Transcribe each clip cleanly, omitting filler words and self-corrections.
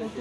Hello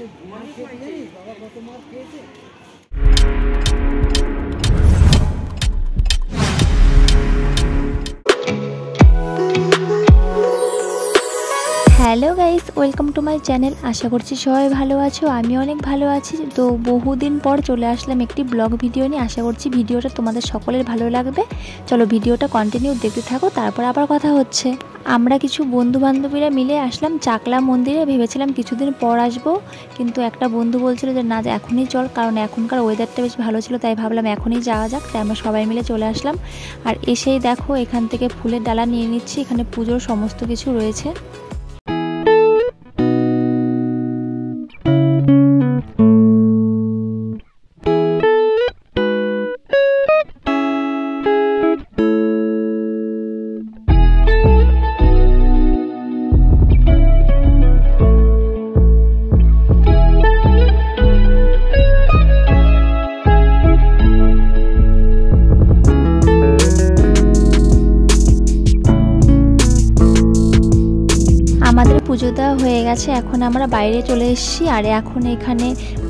guys, welcome to my channel. আশা করছি সবাই ভালো আছো, আমি অনেক ভালো আছি। তো বহুদিন পর চলে আসলাম একটি ব্লগ ভিডিও নিয়ে। আশা করছি ভিডিওটা তোমাদের সকলের ভালো লাগবে। চলো ভিডিওটা কন্টিনিউ দেখতে থাকো, তারপর আবার কথা হচ্ছে। আমরা কিছু বন্ধু বান্ধবীরা মিলে আসলাম চাকলা মন্দিরে। ভেবেছিলাম কিছুদিন পর আসবো, কিন্তু একটা বন্ধু বলছিল যে না, এখনই চল, কারণ এখনকার ওয়েদারটা বেশ ভালো ছিল, তাই ভাবলাম এখনই যাওয়া যাক। তাই আমরা সবাই মিলে চলে আসলাম। আর এসেই দেখো এখান থেকে ফুলের ডালা নিয়ে নিচ্ছি। এখানে পুজোর সমস্ত কিছু রয়েছে। আমাদের পুজো দেওয়া হয়ে গেছে, এখন আমরা বাইরে চলে এসেছি। আর এখন এখানে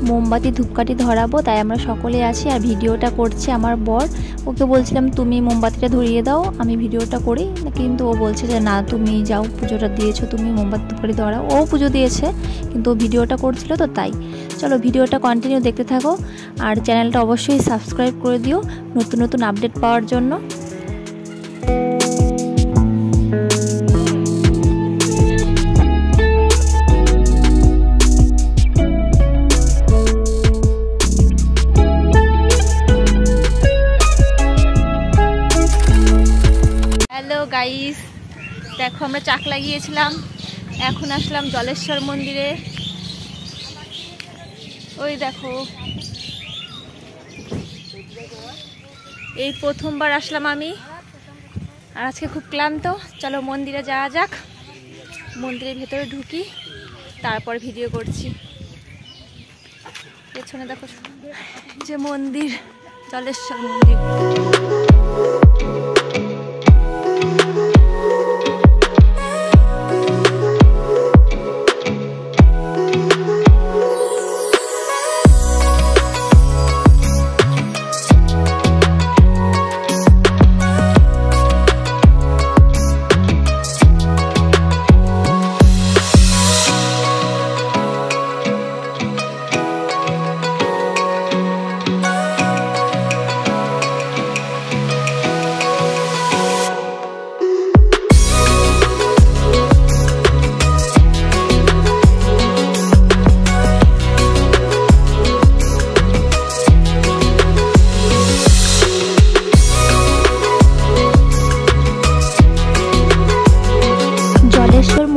মোমবাতি ধূপকাঠি ধরাবো, তাই আমরা সকলে আছি। আর ভিডিওটা করছে আমার বর। ওকে বলছিলাম তুমি মোমবাতিটা ধরিয়ে দাও, আমি ভিডিওটা করি, কিন্তু ও বলছে যে না, তুমি যাও, পুজোটা দিয়েছো, তুমি মোমবাতি ধূপকাঠি ধরাও। ও পুজো দিয়েছে, কিন্তু ও ভিডিওটা করছিল, তো তাই। চলো ভিডিওটা কন্টিনিউ দেখতে থাকো। আর চ্যানেলটা অবশ্যই সাবস্ক্রাইব করে দিও নতুন নতুন আপডেট পাওয়ার জন্য। হ্যালো গাইস, দেখো আমরা চাকলা গিয়েছিলাম, এখন আসলাম জলেশ্বর মন্দিরে। ওই দেখো, এই প্রথমবার আসলাম আমি, আর আজকে খুব ক্লান্ত। চলো মন্দিরে যাওয়া যাক, মন্দিরের ভেতরে ঢুকি, তারপর ভিডিও করছি। পেছনে দেখো যে মন্দির, জলেশ্বর মন্দির।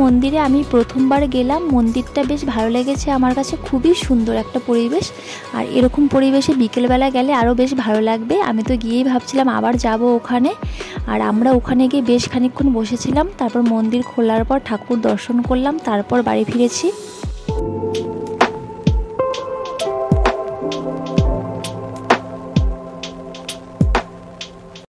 মন্দিরে আমি প্রথমবার গেলাম, মন্দিরটা বেশ ভালো লেগেছে আমার কাছে, খুবই সুন্দর একটা পরিবেশ। আর এরকম পরিবেশে বিকেলবেলা গেলে আরও বেশ ভালো লাগবে। আমি তো গিয়েই ভাবছিলাম আবার যাব ওখানে। আর আমরা ওখানে গিয়ে বেশ খানিকক্ষণ বসেছিলাম, তারপর মন্দির খোলার পর ঠাকুর দর্শন করলাম, তারপর বাড়ি ফিরেছি।